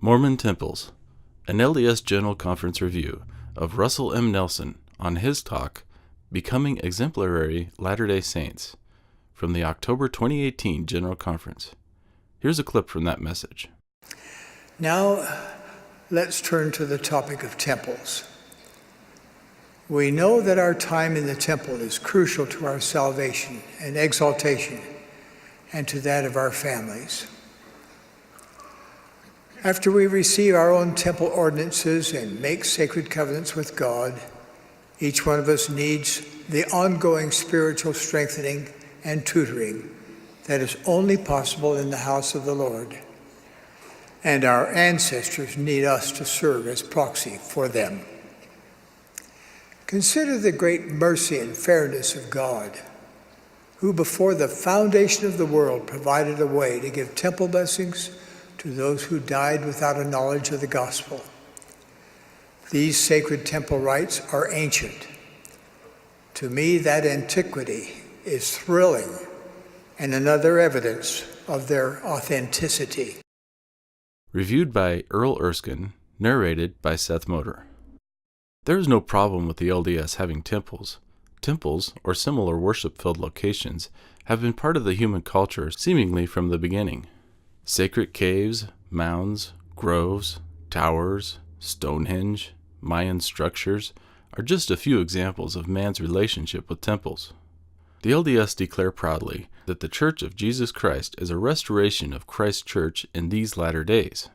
Mormon Temples, an LDS General Conference review of Russell M. Nelson on his talk, Becoming Exemplary Latter-day Saints, from the October 2018 General Conference. Here's a clip from that message. Now, let's turn to the topic of temples. We know that our time in the temple is crucial to our salvation and exaltation, and to that of our families. After we receive our own temple ordinances and make sacred covenants with God, each one of us needs the ongoing spiritual strengthening and tutoring that is only possible in the house of the Lord. And our ancestors need us to serve as proxy for them. Consider the great mercy and fairness of God, who before the foundation of the world provided a way to give temple blessings to those who died without a knowledge of the gospel. These sacred temple rites are ancient. To me, that antiquity is thrilling and another evidence of their authenticity. Reviewed by Earl Erskine, narrated by Seth Motor. There is no problem with the LDS having temples. Temples, or similar worship-filled locations, have been part of the human culture seemingly from the beginning. Sacred caves, mounds, groves, towers, Stonehenge, Mayan structures are just a few examples of man's relationship with temples. The LDS declare proudly that the Church of Jesus Christ is a restoration of Christ's church in these latter days.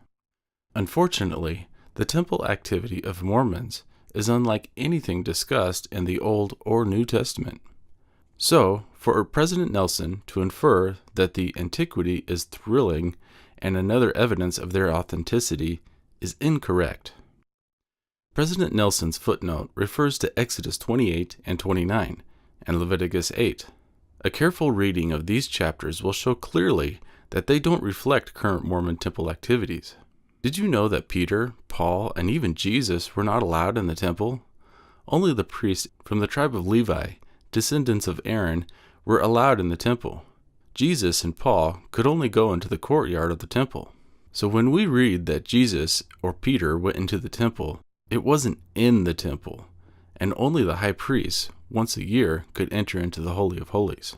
Unfortunately, the temple activity of Mormons is unlike anything discussed in the Old or New Testament. So, for President Nelson to infer that the antiquity is thrilling and another evidence of their authenticity is incorrect. President Nelson's footnote refers to Exodus 28 and 29 and Leviticus 8. A careful reading of these chapters will show clearly that they don't reflect current Mormon temple activities. Did you know that Peter, Paul, and even Jesus were not allowed in the temple? Only the priests from the tribe of Levi, descendants of Aaron, were allowed in the temple. Jesus and Paul could only go into the courtyard of the temple. So when we read that Jesus or Peter went into the temple, it wasn't in the temple, and only the high priest, once a year, could enter into the Holy of Holies.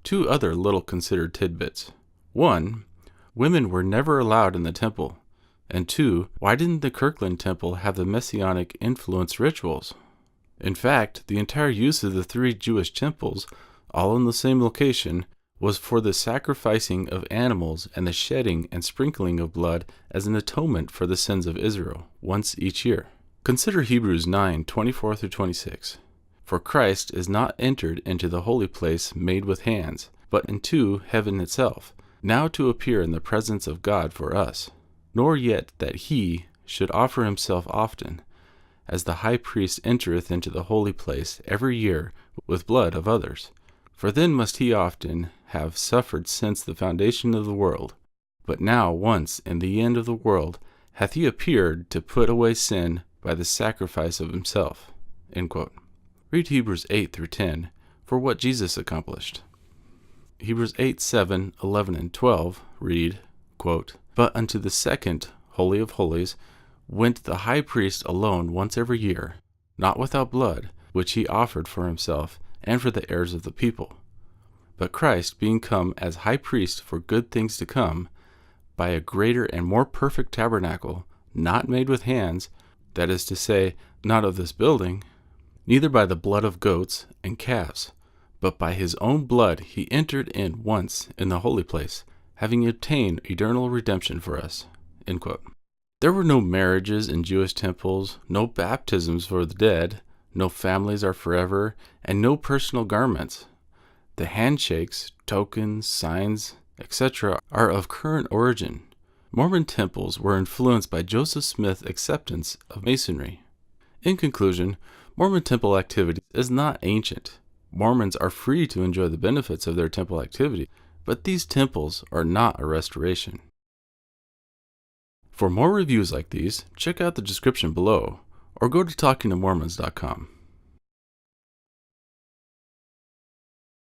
Two other little considered tidbits. 1, women were never allowed in the temple. And 2, why didn't the Kirkland temple have the Messianic influence rituals? In fact, the entire use of the 3 Jewish temples, all in the same location, was for the sacrificing of animals and the shedding and sprinkling of blood as an atonement for the sins of Israel, once each year. Consider Hebrews 9:24-26. For Christ is not entered into the holy place made with hands, but into heaven itself, now to appear in the presence of God for us. Nor yet that he should offer himself often, as the high priest entereth into the holy place every year with blood of others. For then must he often have suffered since the foundation of the world. But now once in the end of the world hath he appeared to put away sin by the sacrifice of himself." End quote. Read Hebrews 8-10 for what Jesus accomplished. Hebrews 8:7, 11, and 12 read, quote, "But unto the second Holy of Holies went the high priest alone once every year, not without blood, which he offered for himself and for the heirs of the people. But Christ, being come as high priest for good things to come, by a greater and more perfect tabernacle, not made with hands, that is to say, not of this building, neither by the blood of goats and calves, but by his own blood he entered in once in the holy place, having obtained eternal redemption for us." End quote. There were no marriages in Jewish temples, no baptisms for the dead, no families are forever, and no personal garments. The handshakes, tokens, signs, etc. are of current origin. Mormon temples were influenced by Joseph Smith's acceptance of Masonry. In conclusion, Mormon temple activity is not ancient. Mormons are free to enjoy the benefits of their temple activity, but these temples are not a restoration. For more reviews like these, check out the description below, or go to talkingtomormons.com.